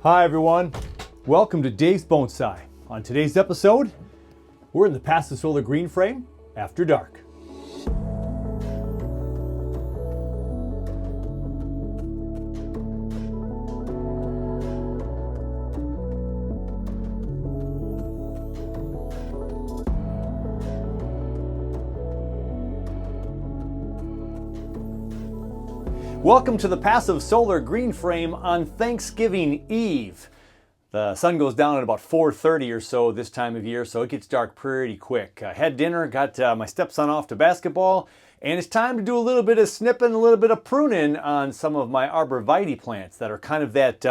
Hi everyone, welcome to Dave's Bonsai. On today's episode, we're in the passive solar green frame after dark. Welcome to the passive solar green frame on Thanksgiving Eve. The sun goes down at about 4:30 or so this time of year, so it gets dark pretty quick. Had dinner, got my stepson off to basketball, and it's time to do a little bit of snipping, a little bit of pruning on some of my Arborvitae plants that are kind of that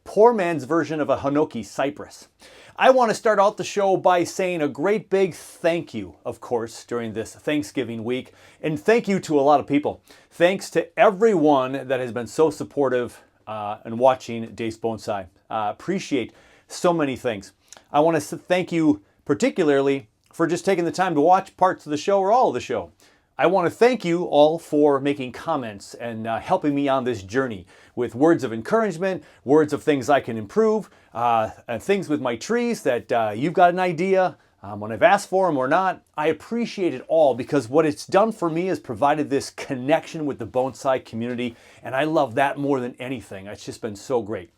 poor man's version of a Hinoki cypress. I want to start out the show by saying a great big thank you, of course, during this Thanksgiving week. And thank you to a lot of people. Thanks to everyone that has been so supportive and watching Dave's Bonsai. Appreciate so many things. I want to thank you particularly for just taking the time to watch parts of the show or all of the show. I want to thank you all for making comments and helping me on this journey with words of encouragement, words of things I can improve, and things with my trees that you've got an idea when I've asked for them or not. I appreciate it all because what it's done for me is provided this connection with the bonsai community, and I love that more than anything. It's just been so great.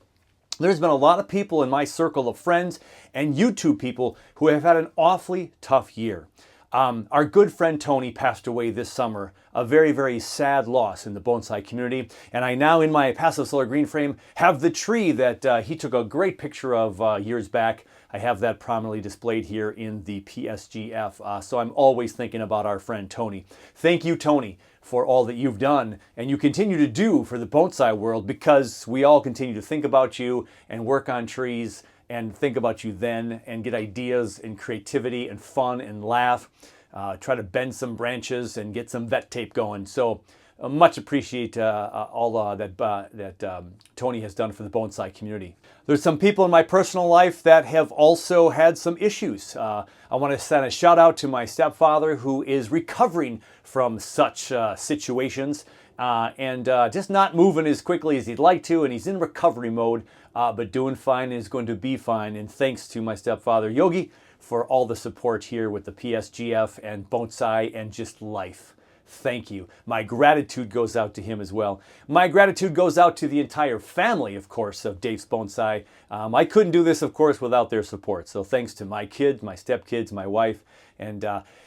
There's been a lot of people in my circle of friends and YouTube people who have had an awfully tough year. Our good friend Tony passed away this summer, a very, very sad loss in the bonsai community. And I now, in my passive solar green frame, have the tree that he took a great picture of years back. I have that prominently displayed here in the PSGF. So I'm always thinking about our friend Tony. Thank you, Tony, for all that you've done and you continue to do for the bonsai world, because we all continue to think about you and work on trees and think about you then and get ideas and creativity and fun and laugh. Try to bend some branches and get some vet tape going. So much appreciate all that Tony has done for the bonsai community. There's some people in my personal life that have also had some issues. I want to send a shout out to my stepfather, who is recovering from such situations and just not moving as quickly as he'd like to, and he's in recovery mode, but doing fine and is going to be fine. And thanks to my stepfather Yogi for all the support here with the PSGF and bonsai and just life. Thank you. My gratitude goes out to him as well. My gratitude goes out to the entire family, of course, of Dave's Bonsai. I couldn't do this, of course, without their support. So thanks to my kids, my stepkids, my wife, and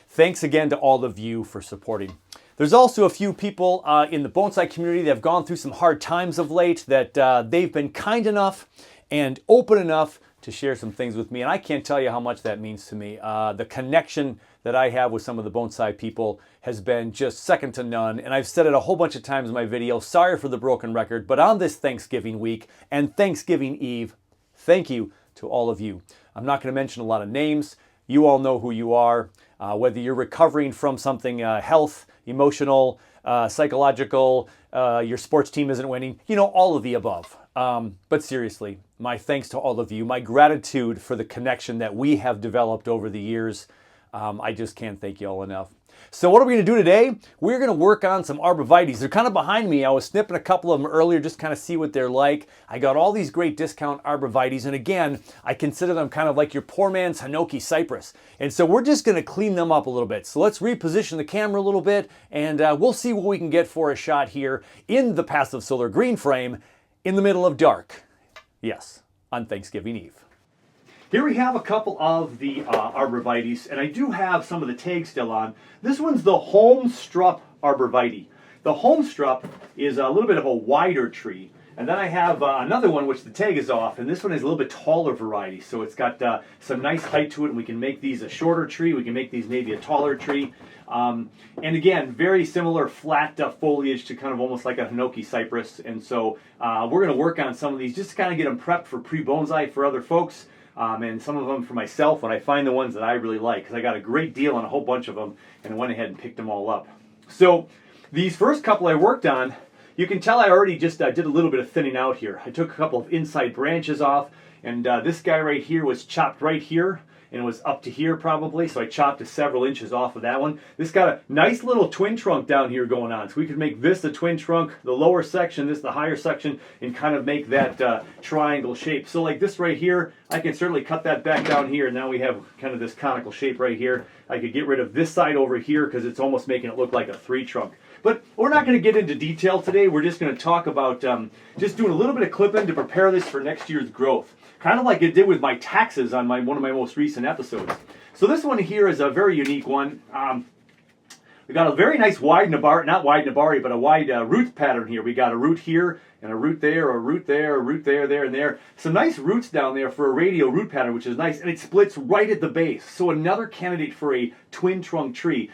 thanks again to all of you for supporting. There's also a few people in the bonsai community that have gone through some hard times of late that they've been kind enough and open enough to share some things with me, and I can't tell you how much that means to me. The connection that I have with some of the bonsai people has been just second to none, and I've said it a whole bunch of times in my video. Sorry for the broken record, but on this Thanksgiving week and Thanksgiving Eve, thank you to all of you. I'm not going to mention a lot of names. You all know who you are, whether you're recovering from something health, emotional, psychological, your sports team isn't winning, all of the above. But seriously, my thanks to all of you, my gratitude for the connection that we have developed over the years. I just can't thank you all enough. So what are we going to do today? We're going to work on some Arborvitaes. They're kind of behind me. I was snipping a couple of them earlier, just kind of see what they're like. I got all these great discount Arborvitaes, and again, I consider them kind of like your poor man's Hinoki cypress. And so we're just going to clean them up a little bit. So let's reposition the camera a little bit, and we'll see what we can get for a shot here in the passive solar green frame in the middle of dark. Yes, on Thanksgiving Eve. Here we have a couple of the Arborvitaes, and I do have some of the tags still on. This one's the Holmstrup Arborvitae. The Holmstrup is a little bit of a wider tree. And then I have another one which the tag is off, and this one is a little bit taller variety. So it's got some nice height to it, and we can make these a shorter tree. We can make these maybe a taller tree. And again, very similar flat foliage to kind of almost like a Hinoki cypress. And so we're going to work on some of these just to kind of get them prepped for pre-bonsai for other folks. And some of them for myself when I find the ones that I really like, because I got a great deal on a whole bunch of them and I went ahead and picked them all up. So these first couple I worked on you can tell I already just did a little bit of thinning out here. I took a couple of inside branches off, and this guy right here was chopped right here, and it was up to here probably, so I chopped several inches off of that one. This got a nice little twin trunk down here going on, so we could make this the twin trunk, the lower section, this the higher section, and kind of make that triangle shape. So like this right here, I can certainly cut that back down here, and now we have kind of this conical shape right here. I could get rid of this side over here because it's almost making it look like a three trunk. But we're not going to get into detail today. We're just going to talk about just doing a little bit of clipping to prepare this for next year's growth. Kind of like it did with my taxes on one of my most recent episodes. So this one here is a very unique one. We got a very nice wide nabari, not wide nabari, but a wide root pattern here. We got a root here, and a root there, a root there, a root there, there, and there. Some nice roots down there for a radial root pattern, which is nice, and it splits right at the base. So another candidate for a twin trunk tree.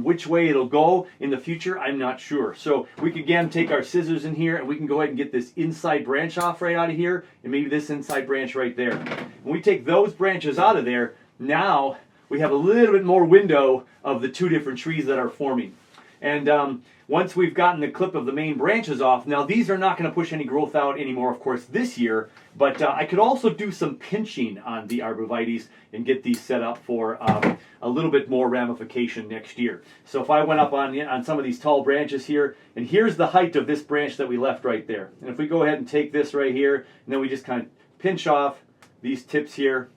Which way it'll go in the future, I'm not sure. So we can again take our scissors in here, and we can go ahead and get this inside branch off right out of here, and maybe this inside branch right there. When we take those branches out of there, now we have a little bit more window of the two different trees that are forming. And once we've gotten the clip of the main branches off, now these are not going to push any growth out anymore, of course, this year, but I could also do some pinching on the Arborvitaes and get these set up for a little bit more ramification next year. So if I went up on some of these tall branches here, and here's the height of this branch that we left right there. And if we go ahead and take this right here, and then we just kind of pinch off these tips here,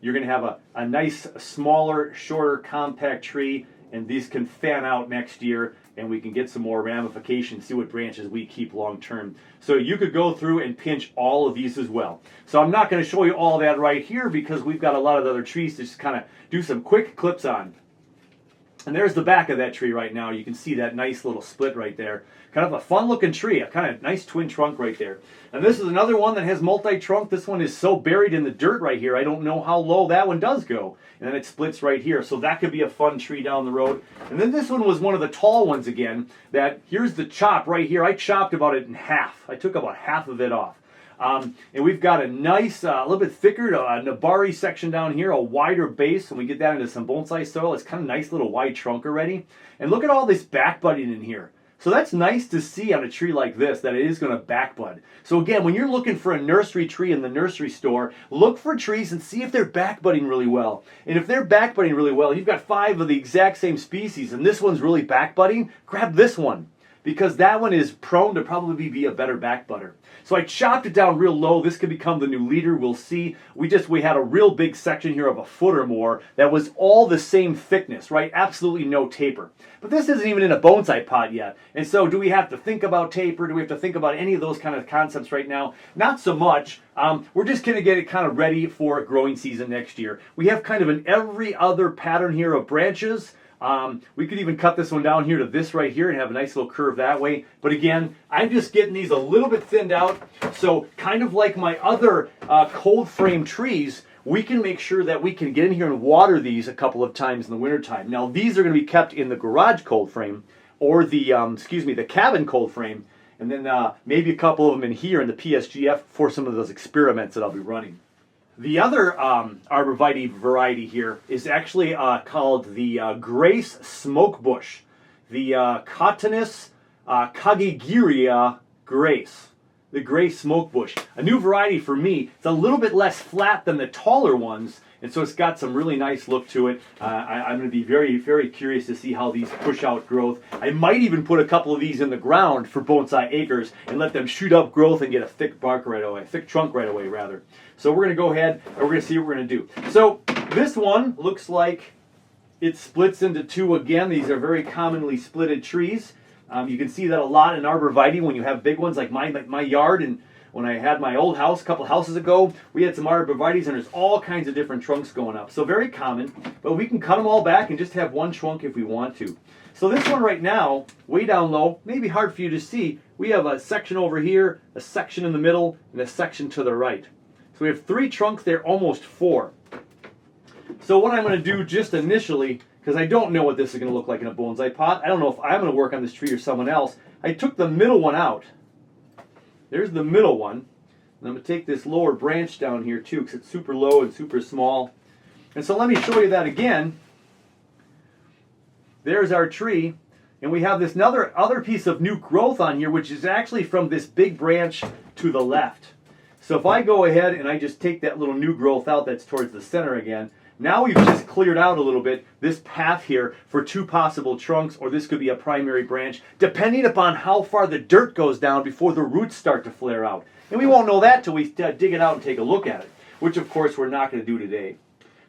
you're going to have a nice, smaller, shorter, compact tree, and these can fan out next year, and we can get some more ramification, see what branches we keep long term. So you could go through and pinch all of these as well. So I'm not going to show you all that right here because we've got a lot of other trees to just kind of do some quick clips on. And there's the back of that tree right now. You can see that nice little split right there. Kind of a fun looking tree, a kind of nice twin trunk right there. And this is another one that has multi-trunk. This one is so buried in the dirt right here, I don't know how low that one does go. And then it splits right here. So that could be a fun tree down the road. And then this one was one of the tall ones again, that here's the chop right here. I chopped about it in half. I took about half of it off. And we've got a nice, a little bit thicker nabari section down here, a wider base, and we get that into some bonsai soil. It's kind of nice little wide trunk already. And look at all this back budding in here. So that's nice to see on a tree like this, that it is going to back bud. So again, when you're looking for a nursery tree in the nursery store, look for trees and see if they're back budding really well. And if they're back budding really well, you've got 5 of the exact same species, and this one's really back budding, grab this one, because that one is prone to probably be a better back budder. So I chopped it down real low. This could become the new leader. We'll see. We had a real big section here of a foot or more that was all the same thickness, right? Absolutely no taper. But this isn't even in a bonsai pot yet. And so do we have to think about taper? Do we have to think about any of those kind of concepts right now? Not so much. We're just going to get it kind of ready for growing season next year. We have kind of an every other pattern here of branches. We could even cut this one down here to this right here and have a nice little curve that way. But again, I'm just getting these a little bit thinned out. So kind of like my other cold frame trees, we can make sure that we can get in here and water these a couple of times in the wintertime. Now these are going to be kept in the garage cold frame or the, the cabin cold frame. And then maybe a couple of them in here in the PSGF for some of those experiments that I'll be running. The other Arborvitae variety here is actually called the Grace Smoke Bush, the Cotinus Kagigiria Grace, the Grace Smoke Bush. A new variety for me. It's a little bit less flat than the taller ones, and so it's got some really nice look to it. I'm going to be very, very curious to see how these push out growth. I might even put a couple of these in the ground for bonsai acres and let them shoot up growth and get a thick bark right away, thick trunk right away rather. So we're going to go ahead and we're going to see what we're going to do. So this one looks like it splits into 2 again. These are very commonly splitted trees. You can see that a lot in Arborvitae when you have big ones like my yard. And when I had my old house a couple houses ago, we had some Arborvitaes and there's all kinds of different trunks going up. So very common, but we can cut them all back and just have one trunk if we want to. So this one right now, way down low, maybe hard for you to see, we have a section over here, a section in the middle, and a section to the right. So we have 3 trunks there, almost 4. So what I'm going to do just initially, because I don't know what this is going to look like in a bonsai pot, I don't know if I'm going to work on this tree or someone else, I took the middle one out. There's the middle one. And I'm going to take this lower branch down here too because it's super low and super small. And so let me show you that again. There's our tree. And we have this other piece of new growth on here, which is actually from this big branch to the left. So if I go ahead and I just take that little new growth out that's towards the center again, now we've just cleared out a little bit this path here for two possible trunks, or this could be a primary branch, depending upon how far the dirt goes down before the roots start to flare out. And we won't know that till we dig it out and take a look at it, which of course we're not going to do today.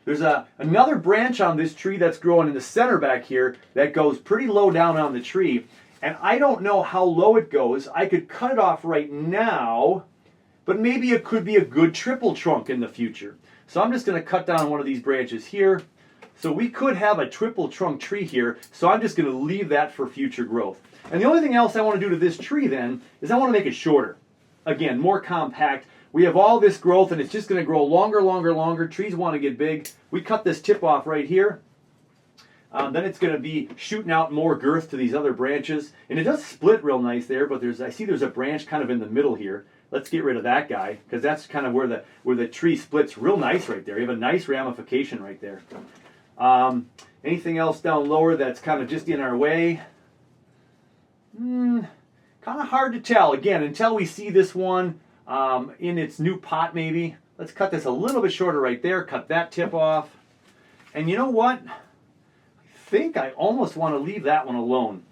There's another branch on this tree that's growing in the center back here that goes pretty low down on the tree. And I don't know how low it goes. I could cut it off right now, but maybe it could be a good triple trunk in the future. So I'm just going to cut down one of these branches here. So we could have a triple trunk tree here. So I'm just going to leave that for future growth. And the only thing else I want to do to this tree then is I want to make it shorter. Again, more compact. We have all this growth and it's just going to grow longer, longer, longer. Trees want to get big. We cut this tip off right here. Then it's going to be shooting out more girth to these other branches. And it does split real nice there, but I see there's a branch kind of in the middle here. Let's get rid of that guy, because that's kind of where the tree splits real nice right there. You have a nice ramification right there. Anything else down lower that's kind of just in our way? Kind of hard to tell. Again, until we see this one in its new pot maybe. Let's cut this a little bit shorter right there. Cut that tip off. And you know what? I think I almost want to leave that one alone.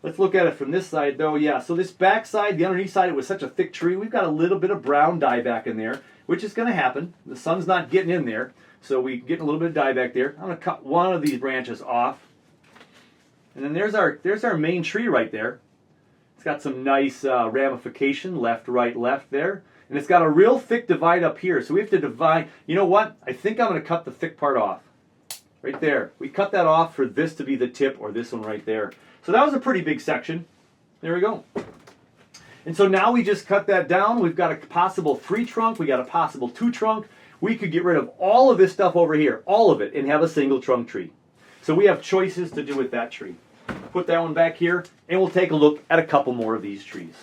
Let's look at it from this side though. Yeah, so this back side, the underneath side, it was such a thick tree. We've got a little bit of brown dye back in there, which is going to happen. The sun's not getting in there, so we get a little bit of dye back there. I'm going to cut one of these branches off. And then there's our main tree right there. It's got some nice ramification, left, right, left there. And it's got a real thick divide up here. So we have to divide. You know what? I think I'm going to cut the thick part off. Right there. We cut that off for this to be the tip, or this one right there. So that was a pretty big section. There we go. And so now we just cut that down. We've got a possible 3 trunk. We got a possible 2 trunk. We could get rid of all of this stuff over here, all of it, and have a single trunk tree. So we have choices to do with that tree. Put that one back here, and we'll take a look at a couple more of these trees.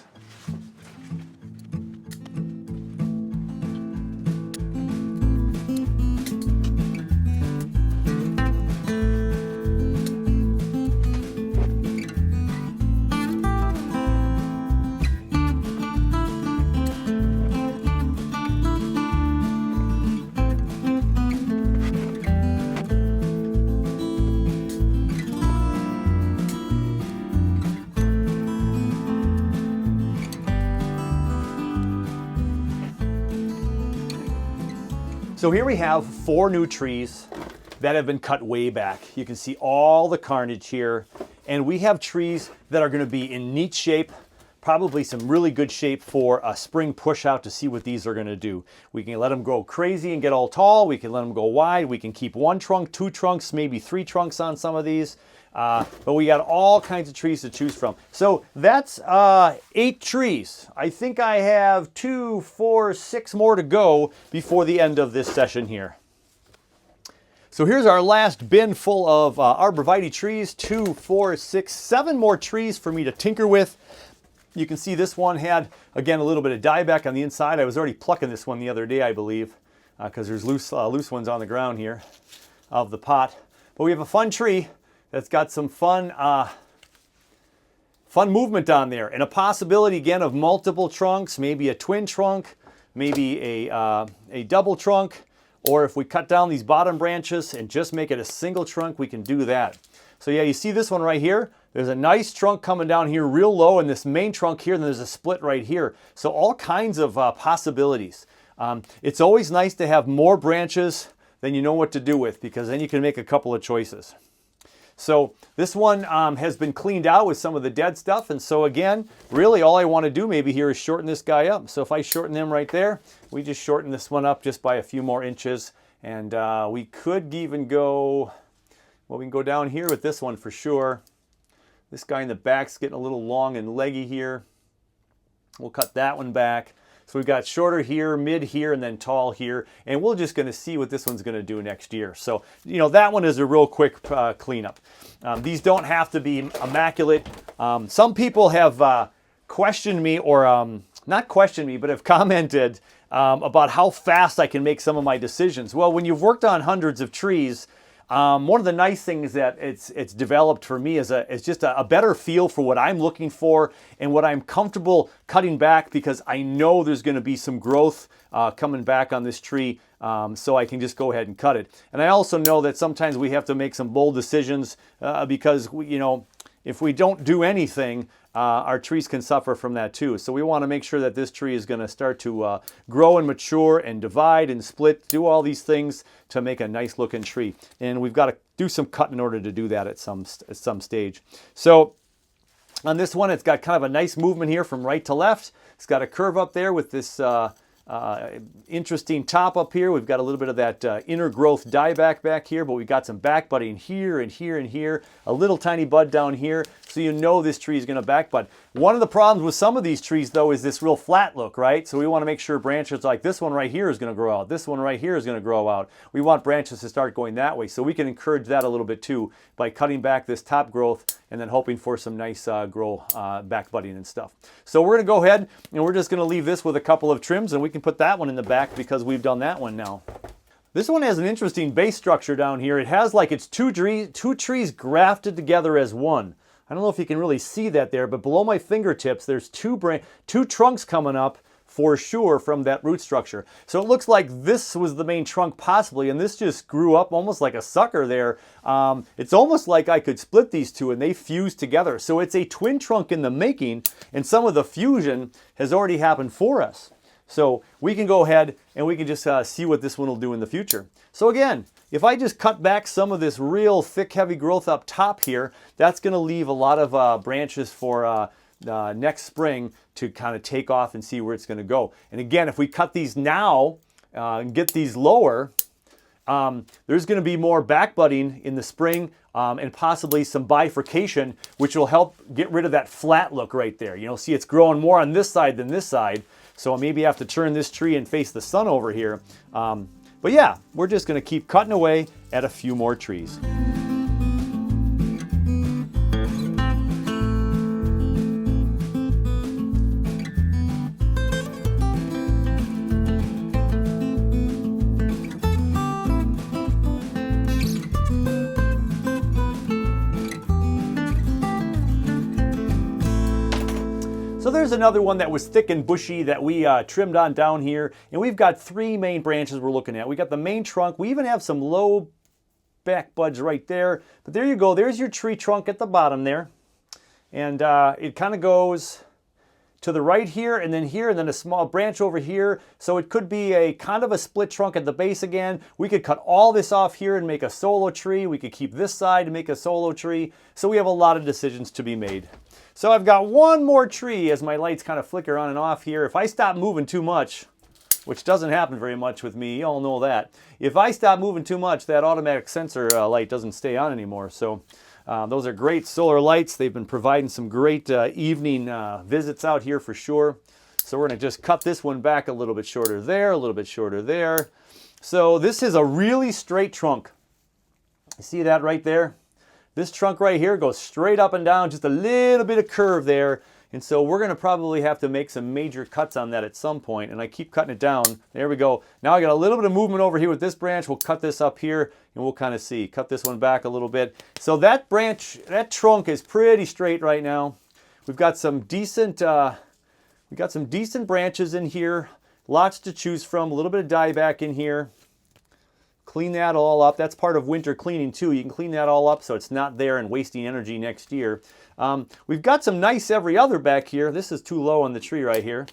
So here we have 4 new trees that have been cut way back. You can see all the carnage here. And we have trees that are going to be in neat shape, probably some really good shape for a spring push out to see what these are going to do. We can let them grow crazy and get all tall. We can let them go wide. We can keep 1 trunk, 2 trunks, maybe 3 trunks on some of these. But we got all kinds of trees to choose from. So that's 8 trees. I think I have 2, 4, 6 more to go before the end of this session here. So here's our last bin full of Arborvitae trees. 2, 4, 6, 7 more trees for me to tinker with. You can see this one had, again, a little bit of dieback on the inside. I was already plucking this one the other day, I believe, because there's loose ones on the ground here of the pot. But we have a fun tree that's got some fun movement on there, and a possibility again of multiple trunks, maybe a twin trunk, maybe a double trunk, or if we cut down these bottom branches and just make it a single trunk, we can do that. So yeah, you see this one right here. There's a nice trunk coming down here real low, and this main trunk here, and there's a split right here. So all kinds of possibilities. It's always nice to have more branches than you know what to do with, because then you can make a couple of choices. So this one has been cleaned out with some of the dead stuff, and so again, really all I want to do maybe here is shorten this guy up. So if I shorten them right there, we just shorten this one up just by a few more inches, and we could even go, well, we can go down here with this one for sure. This guy in the back's getting a little long and leggy here. We'll cut that one back. So we've got shorter here, mid here, and then tall here. And we're just going to see what this one's going to do next year. So, you know, that one is a real quick cleanup. These don't have to be immaculate. Some people have questioned me, or not questioned me, but have commented about how fast I can make some of my decisions. Well, when you've worked on hundreds of trees, One of the nice things that it's developed for me is just a better feel for what I'm looking for and what I'm comfortable cutting back, because I know there's going to be some growth coming back on this tree, so I can just go ahead and cut it. And I also know that sometimes we have to make some bold decisions because if we don't do anything, our trees can suffer from that too. So we want to make sure that this tree is going to start to grow and mature and divide and split, do all these things to make a nice looking tree. And we've got to do some cut in order to do that at some stage. So on this one, it's got kind of a nice movement here from right to left. It's got a curve up there with this interesting top up here. We've got a little bit of that inner growth dieback back here, but we've got some back budding here and here and here, a little tiny bud down here, so you know this tree is going to back bud. One of the problems with some of these trees though is this real flat look, right? So we want to make sure branches like this one right here is going to grow out, this one right here is going to grow out. We want branches to start going that way, so we can encourage that a little bit too by cutting back this top growth and then hoping for some nice back budding and stuff. So we're going to go ahead and we're just going to leave this with a couple of trims, and we can put that one in the back because we've done that one now. This one has an interesting base structure down here. It has like it's two trees grafted together as one. I don't know if you can really see that there, but below my fingertips there's two trunks coming up for sure from that root structure. So it looks like this was the main trunk possibly, and this just grew up almost like a sucker there. It's almost like I could split these two and they fuse together. So it's a twin trunk in the making, and some of the fusion has already happened for us. So we can go ahead and we can just see what this one will do in the future. So again, if I just cut back some of this real thick, heavy growth up top here, that's going to leave a lot of branches for next spring to kind of take off and see where it's going to go. And again, if we cut these now and get these lower, there's going to be more back budding in the spring and possibly some bifurcation, which will help get rid of that flat look right there. See it's growing more on this side than this side. So I maybe have to turn this tree and face the sun over here. But yeah, we're just going to keep cutting away at a few more trees. So there's another one that was thick and bushy that we trimmed on down here. And we've got three main branches we're looking at. We got the main trunk. We even have some low back buds right there. But there you go. There's your tree trunk at the bottom there. And it kind of goes to the right here, and then a small branch over here. So it could be a kind of a split trunk at the base again. We could cut all this off here and make a solo tree. We could keep this side and make a solo tree. So we have a lot of decisions to be made. So I've got one more tree as my lights kind of flicker on and off here. If I stop moving too much, which doesn't happen very much with me, you all know that. If I stop moving too much, that automatic sensor light doesn't stay on anymore. So those are great solar lights. They've been providing some great evening visits out here for sure. So we're going to just cut this one back a little bit shorter there, a little bit shorter there. So this is a really straight trunk. You see that right there? This trunk right here goes straight up and down, just a little bit of curve there. And so we're going to probably have to make some major cuts on that at some point. And I keep cutting it down. There we go. Now I got a little bit of movement over here with this branch. We'll cut this up here and we'll kind of see. Cut this one back a little bit. So that branch, that trunk is pretty straight right now. We've got some decent branches in here. Lots to choose from. A little bit of dieback in here. Clean that all up. That's part of winter cleaning too. You can clean that all up so it's not there and wasting energy next year. We've got some nice every other back here. This is too low on the tree right here.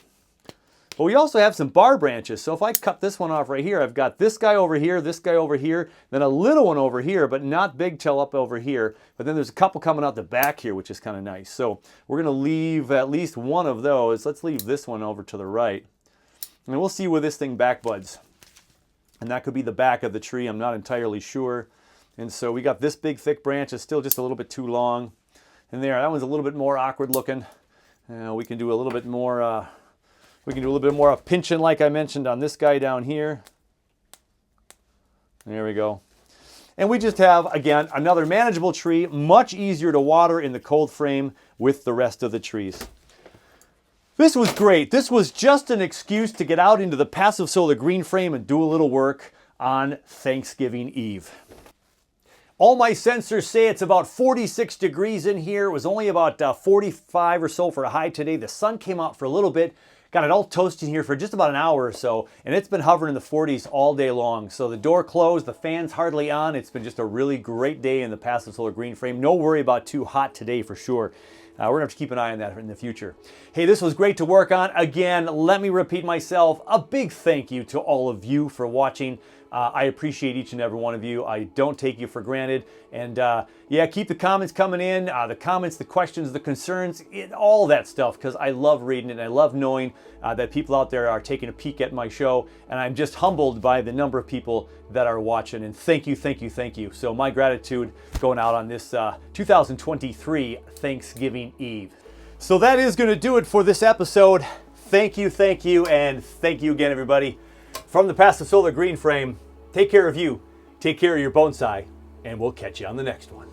But we also have some bar branches. So if I cut this one off right here, I've got this guy over here, then a little one over here, but not big till up over here. But then there's a couple coming out the back here, which is kind of nice. So we're going to leave at least one of those. Let's leave this one over to the right. And we'll see where this thing back buds. And that could be the back of the tree. I'm not entirely sure. And so we got this big thick branch. It's still just a little bit too long. And there, that one's a little bit more awkward looking. We can do a little bit more. We can do a little bit more of pinching, like I mentioned, on this guy down here. There we go. And we just have, again, another manageable tree, much easier to water in the cold frame with the rest of the trees. This was great. This was just an excuse to get out into the passive solar green frame and do a little work on Thanksgiving Eve. All my sensors say it's about 46 degrees in here. It was only about 45 or so for a high today. The sun came out for a little bit, got it all toasting here for just about an hour or so, and it's been hovering in the 40s all day long. So the door closed, the fan's hardly on. It's been just a really great day in the Passive Solar Green Frame. No worry about too hot today for sure. We're gonna have to keep an eye on that in the future. Hey, this was great to work on. Again, let me repeat myself. A big thank you to all of you for watching. I appreciate each and every one of you. I don't take you for granted. And yeah, keep the comments coming in. The comments, the questions, the concerns, all that stuff, because I love reading it and I love knowing that people out there are taking a peek at my show. And I'm just humbled by the number of people that are watching. And thank you, thank you, thank you. So my gratitude going out on this 2023 Thanksgiving Eve. So that is going to do it for this episode. Thank you, and thank you again, everybody. From the Passive Solar Green Frame, take care of you, take care of your bonsai, and we'll catch you on the next one.